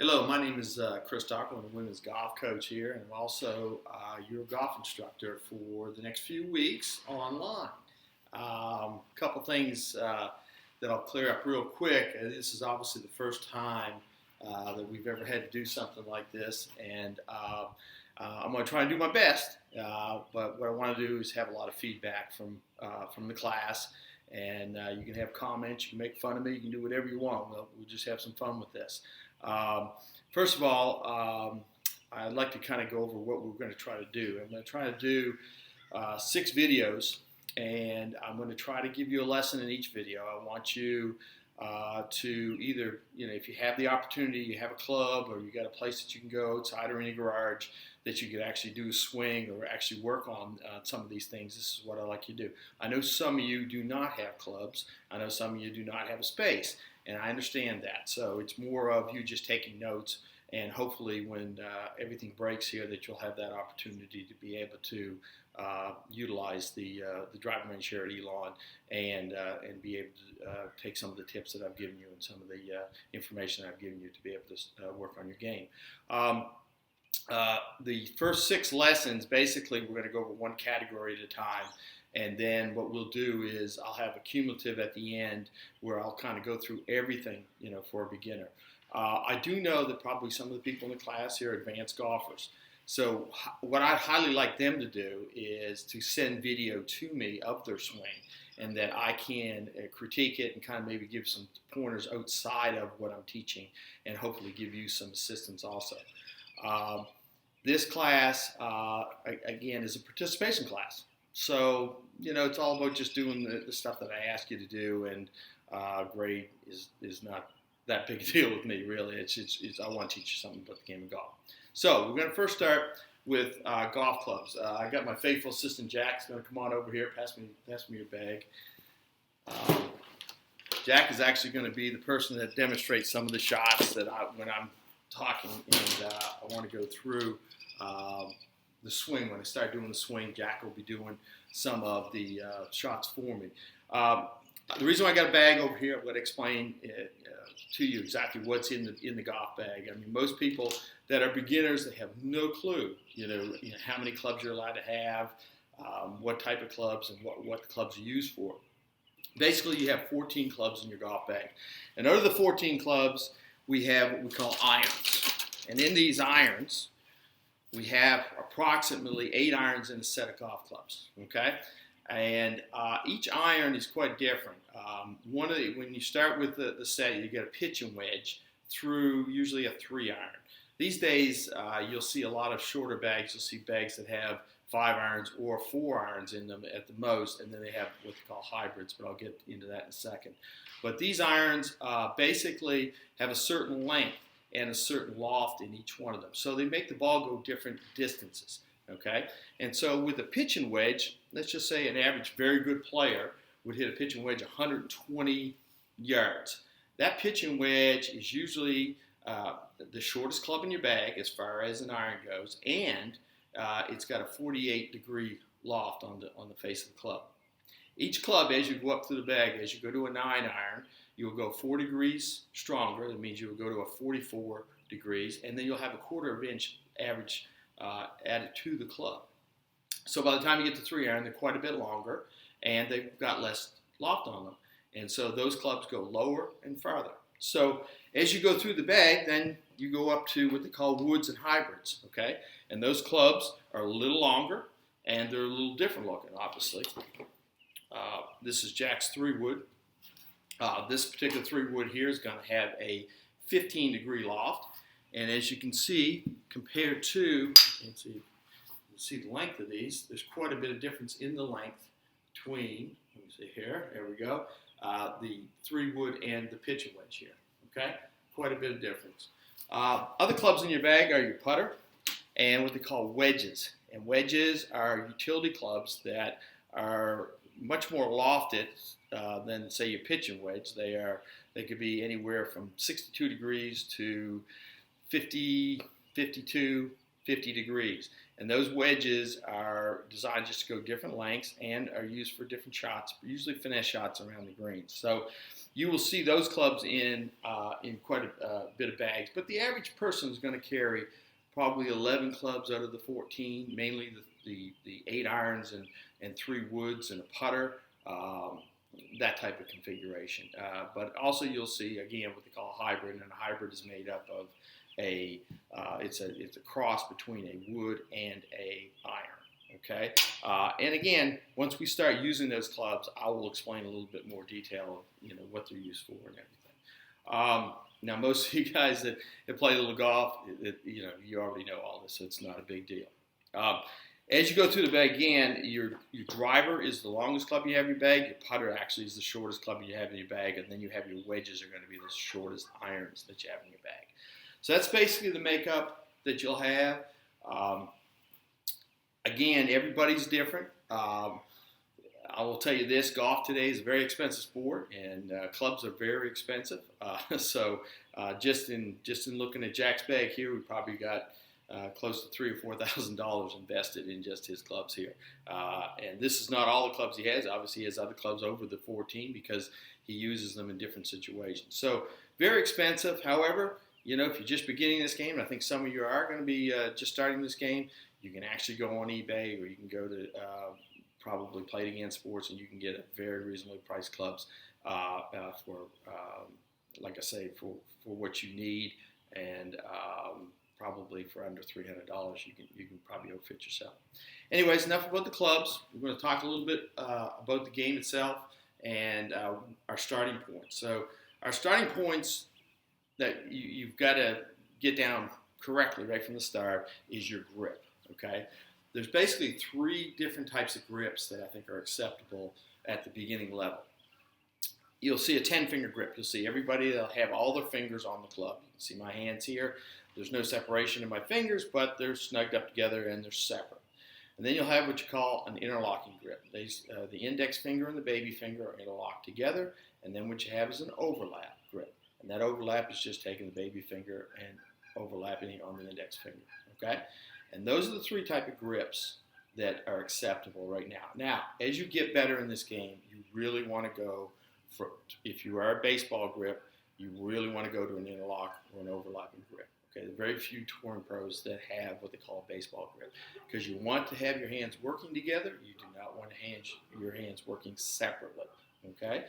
Hello, my name is Chris Docker. I'm a women's golf coach here, and I'm also your golf instructor for the next few weeks online. A couple things that I'll clear up real quick. This is obviously the first time that we've ever had to do something like this, and I'm going to try and do my best. But what I want to do is have a lot of feedback from the class, and you can have comments, you can make fun of me, you can do whatever you want. We'll just have some fun with this. First of all, I'd like to kind of go over what we're going to try to do. I'm going to try to do 6 videos, and I'm going to try to give you a lesson in each video. I want you to either, if you have the opportunity, you have a club or you got a place that you can go outside or in your garage that you could actually do a swing or actually work on some of these things. This is what I like you to do. I know some of you do not have clubs. I know some of you do not have a space, and I understand that. So it's more of you just taking notes, and hopefully when everything breaks here that you'll have that opportunity to be able to utilize the driving range here at Elon and be able to take some of the tips that I've given you and some of the information I've given you to be able to work on your game. The first 6 lessons, basically, we're going to go over one category at a time. And then what we'll do is I'll have a cumulative at the end where I'll kind of go through everything, for a beginner. I do know that probably some of the people in the class here are advanced golfers. So what I'd highly like them to do is to send video to me of their swing, and that I can critique it and kind of maybe give some pointers outside of what I'm teaching, and hopefully give you some assistance also. This class, again, is a participation class. So, it's all about just doing the stuff that I ask you to do, and grade is not that big a deal with me, really. It's I want to teach you something about the game of golf. So we're going to first start with golf clubs. I got my faithful assistant, Jack's going to come on over here. Pass me your bag. Jack is actually going to be the person that demonstrates some of the shots that when I'm talking, and I want to go through the swing. When I start doing the swing, Jack will be doing some of the shots for me. The reason why I got a bag over here, I'm going to explain to you exactly what's in the golf bag. I mean, most people that are beginners, they have no clue, how many clubs you're allowed to have, what type of clubs, and what the clubs are used for. Basically, you have 14 clubs in your golf bag. And out of the 14 clubs, we have what we call irons. And in these irons, we have approximately 8 irons in a set of golf clubs, okay? And each iron is quite different. When you start with the set, you get a pitch and wedge through usually a 3 iron. These days, you'll see a lot of shorter bags. You'll see bags that have 5 irons or 4 irons in them at the most, and then they have what they call hybrids, but I'll get into that in a second. But these irons basically have a certain length and a certain loft in each one of them. So they make the ball go different distances, okay? And so with a pitch and wedge, let's just say an average very good player would hit a pitch and wedge 120 yards. That pitch and wedge is usually the shortest club in your bag as far as an iron goes, and it's got a 48-degree loft on the face of the club. Each club, as you go up through the bag, as you go to a 9 iron, you'll go 4 degrees stronger. That means you'll go to a 44 degrees, and then you'll have a 1/4 inch average added to the club. So by the time you get to 3 iron, they're quite a bit longer, and they've got less loft on them. And so those clubs go lower and farther. So as you go through the bag, then you go up to what they call woods and hybrids, okay? And those clubs are a little longer, and they're a little different looking, obviously. This is Jack's 3-wood. This particular 3-wood here is going to have a 15-degree loft. And as you can see, compared to, you see the length of these, there's quite a bit of difference in the length between, let me see here, there we go, the 3-wood and the pitch and wedge here, okay? Quite a bit of difference. Other clubs in your bag are your putter and what they call wedges. And wedges are utility clubs that are much more lofted than, say, your pitch and wedge. They could be anywhere from 62 degrees to 50, 52, 50 degrees. And those wedges are designed just to go different lengths and are used for different shots, usually finesse shots around the greens. So you will see those clubs in quite a bit of bags. But the average person is going to carry probably 11 clubs out of the 14, mainly the 8 irons and 3 woods and a putter, that type of configuration. But also you'll see, again, what they call a hybrid, and a hybrid is made up of it's a cross between a wood and a iron. Okay, and again, once we start using those clubs, I will explain a little bit more detail of what they're used for and everything. Now, most of you guys that play a little golf, you already know all this, so it's not a big deal. As you go through the bag, again, your driver is the longest club you have in your bag. Your putter actually is the shortest club you have in your bag, and then you have your wedges are going to be the shortest irons that you have in your bag. So that's basically the makeup that you'll have. Again, everybody's different. I will tell you this, golf today is a very expensive sport, and clubs are very expensive. So just in looking at Jack's bag here, we probably got close to $3,000 or $4,000 invested in just his clubs here. And this is not all the clubs he has. Obviously, he has other clubs over the 14 because he uses them in different situations. So very expensive. However, if you're just beginning this game, and I think some of you are going to be just starting this game, you can actually go on eBay, or you can go to probably Play It Again Sports, and you can get a very reasonably priced clubs for, like I say, for what you need, and probably for under $300, you can probably outfit yourself. Anyways, enough about the clubs. We're going to talk a little bit about the game itself and our starting points. So our starting points that you've got to get down correctly right from the start is your grip. Okay, there's basically 3 different types of grips that I think are acceptable at the beginning level. You'll see a 10-finger grip. You'll see everybody, they'll have all their fingers on the club. You can see my hands here. There's no separation in my fingers, but they're snugged up together and they're separate. And then you'll have what you call an interlocking grip. The index finger and the baby finger are interlocked together, and then what you have is an overlap grip. And that overlap is just taking the baby finger and overlapping it on the index finger. Okay? And those are the 3 type of grips that are acceptable right now. Now, as you get better in this game, you really want to go for, if you are a baseball grip, you really want to go to an interlock or an overlapping grip. Okay, there are very few touring pros that have what they call a baseball grip, because you want to have your hands working together. You do not want your hands working separately. Okay,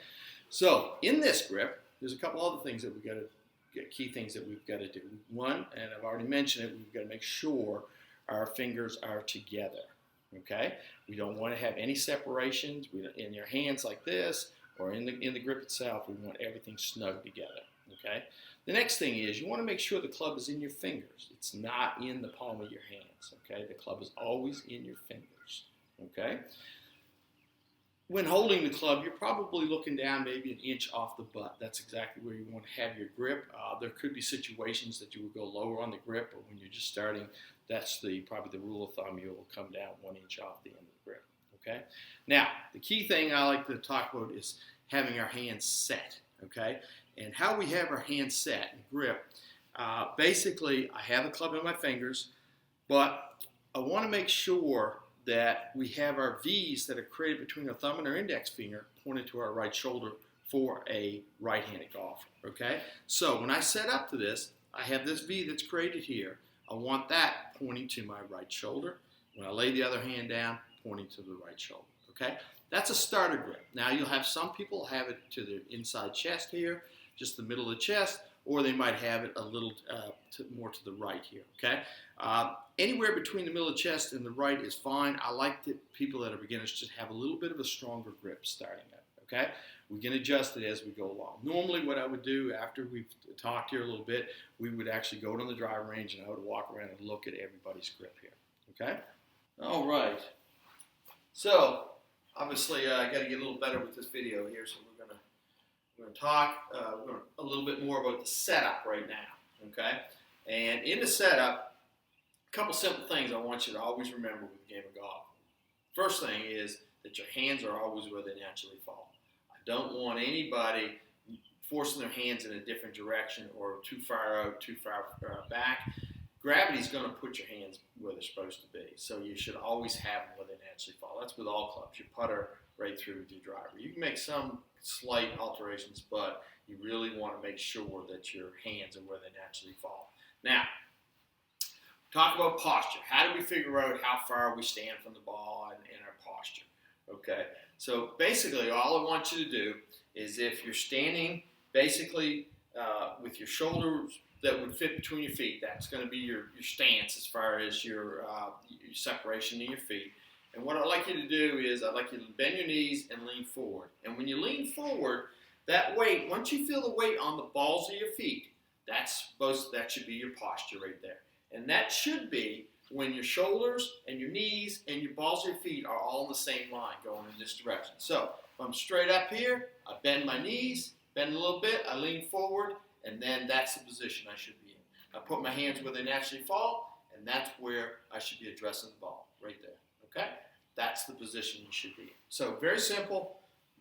so in this grip, there's a couple other things that we've got to key things that we've got to do. One, and I've already mentioned it, we've got to make sure our fingers are together. Okay, we don't want to have any separations in your hands like this, or in the grip itself. We want everything snug together. Okay. The next thing is you want to make sure the club is in your fingers. It's not in the palm of your hands. Okay, the club is always in your fingers. Okay. When holding the club, you're probably looking down maybe an inch off the butt. That's exactly where you want to have your grip. There could be situations that you would go lower on the grip, but when you're just starting, that's probably the rule of thumb. You will come down 1 inch off the end of the grip. Okay. Now, the key thing I like to talk about is having our hands set. Okay, and how we have our hands set and grip. Basically, I have the club in my fingers, but I want to make sure that we have our V's that are created between our thumb and our index finger pointed to our right shoulder for a right-handed golfer, okay? So when I set up to this, I have this V that's created here. I want that pointing to my right shoulder. When I lay the other hand down, pointing to the right shoulder, okay? That's a starter grip. Now you'll have some people have it to the inside chest here, just the middle of the chest, or they might have it a little more to the right here, okay? Anywhere between the middle of the chest and the right is fine. I like that people that are beginners just have a little bit of a stronger grip starting up, okay? We can adjust it as we go along. Normally what I would do after we've talked here a little bit, we would actually go to the driving range and I would walk around and look at everybody's grip here, okay? All right. So, obviously I got to get a little better with this video here, so we're going to talk a little bit more about the setup right now, okay? And in the setup, a couple simple things I want you to always remember with the game of golf. First thing is that your hands are always where they naturally fall. I don't want anybody forcing their hands in a different direction or too far out, too far back. Gravity's going to put your hands where they're supposed to be, so you should always have them where they naturally fall. That's with all clubs, your putter right through with your driver. You can make some slight alterations, but you really want to make sure that your hands are where they naturally fall. Now, talk about posture. How do we figure out how far we stand from the ball and our posture? Okay, so basically all I want you to do is, if you're standing basically with your shoulders that would fit between your feet, that's going to be your stance as far as your separation in your feet. And what I'd like you to do is, I'd like you to bend your knees and lean forward. And when you lean forward, that weight, once you feel the weight on the balls of your feet, that should be your posture right there. And that should be when your shoulders and your knees and your balls of your feet are all in the same line going in this direction. So if I'm straight up here, I bend my knees, bend a little bit, I lean forward, and then that's the position I should be in. I put my hands where they naturally fall, and that's where I should be addressing the ball, right there. Okay? That's the position you should be in. So very simple.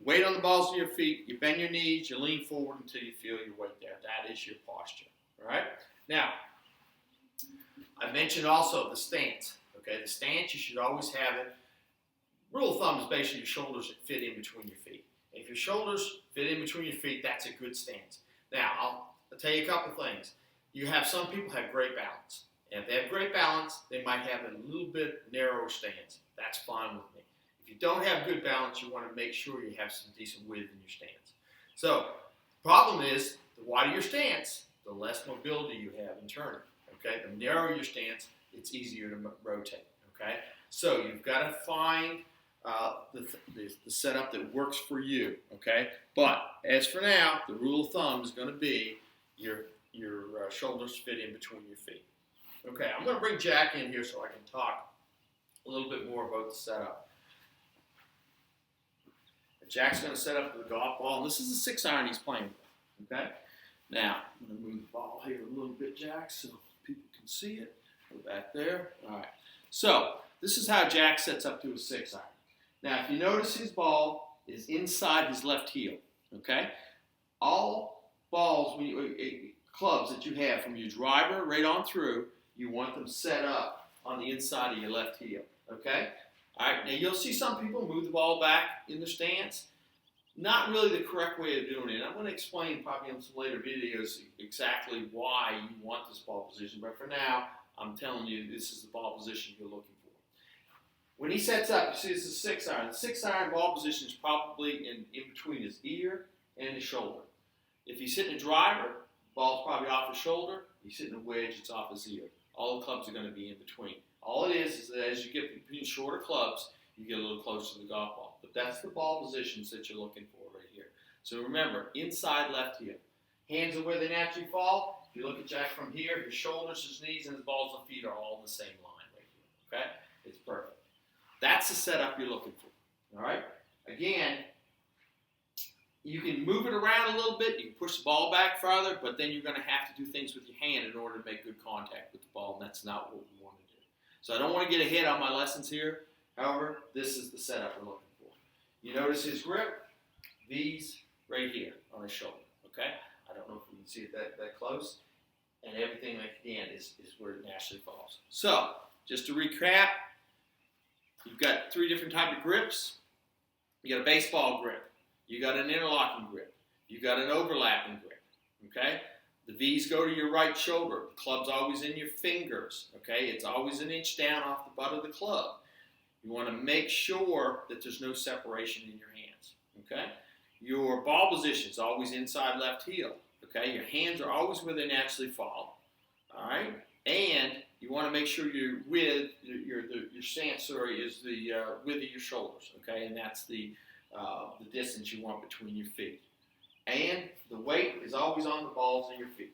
Weight on the balls of your feet. You bend your knees. You lean forward until you feel your weight there. That is your posture. All right? Now, I mentioned also the stance. Okay? The stance, you should always have it. Rule of thumb is basically your shoulders that fit in between your feet. If your shoulders fit in between your feet, that's a good stance. Now, I'll tell you a couple things. You have some people have great balance. And if they have great balance, they might have a little bit narrower stance. That's fine with me. If you don't have good balance, you want to make sure you have some decent width in your stance. So, problem is, the wider your stance, the less mobility you have in turning. Okay? The narrower your stance, it's easier to rotate. Okay? So, you've got to find the setup that works for you. Okay? But, as for now, the rule of thumb is going to be your shoulders fit in between your feet. Okay, I'm going to bring Jack in here so I can talk a little bit more about the setup. Jack's going to set up the golf ball. This is a 6-iron he's playing with. Okay? Now, I'm going to move the ball here a little bit, Jack, so people can see it. Go back there. All right. So, this is how Jack sets up to a 6-iron. Now, if you notice, his ball is inside his left heel. Okay? All balls, clubs that you have from your driver right on through, you want them set up on the inside of your left heel, okay? All right, now you'll see some people move the ball back in their stance. Not really the correct way of doing it. I'm going to explain probably in some later videos exactly why you want this ball position, but for now, I'm telling you this is the ball position you're looking for. When he sets up, you see this is a 6-iron. The 6-iron ball position is probably in between his ear and his shoulder. If he's hitting a driver, ball's probably off his shoulder. He's hitting a wedge, it's off his ear. All the clubs are going to be in between. All it is that as you get between shorter clubs, you get a little closer to the golf ball. But that's the ball positions that you're looking for right here. So remember, inside left heel. Hands are where they naturally fall. If you look at Jack from here, his shoulders, his knees, and his balls and feet are all in the same line right here. Okay? It's perfect. That's the setup you're looking for. All right? Again, you can move it around a little bit. You can push the ball back farther, but then you're going to have to do things with your hand in order to make good contact with the ball, and that's not what we want to do. So I don't want to get ahead on my lessons here. However, this is the setup we're looking for. You notice his grip, V's right here on his shoulder. Okay? I don't know if we can see it that close. And everything, again, is where it naturally falls. So, just to recap, you've got 3 different types of grips. You got a baseball grip. You got an interlocking grip. You got an overlapping grip, okay? The V's go to your right shoulder. The club's always in your fingers, okay? It's always an inch down off the butt of the club. You want to make sure that there's no separation in your hands, okay? Your ball position is always inside left heel, okay? Your hands are always where they naturally fall, all right? And you want to make sure your width, your stance, is the width of your shoulders, okay? And that's the distance you want between your feet. And the weight is always on the balls of your feet.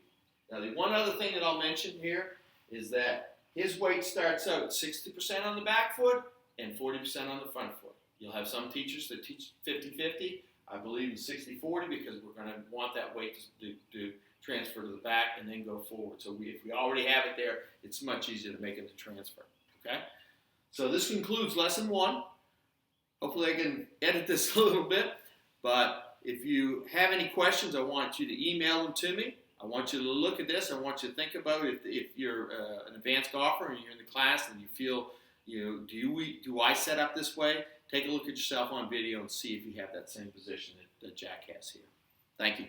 Now, the one other thing that I'll mention here is that his weight starts out 60% on the back foot and 40% on the front foot. You'll have some teachers that teach 50-50. I believe in 60-40 because we're going to want that weight to transfer to the back and then go forward. So if we already have it there, it's much easier to make it to transfer. Okay? So this concludes lesson 1. Hopefully I can edit this a little bit, but if you have any questions, I want you to email them to me. I want you to look at this. I want you to think about if you're an advanced golfer and you're in the class and you feel, do I set up this way? take a look at yourself on video and see if you have that same position that Jack has here. Thank you.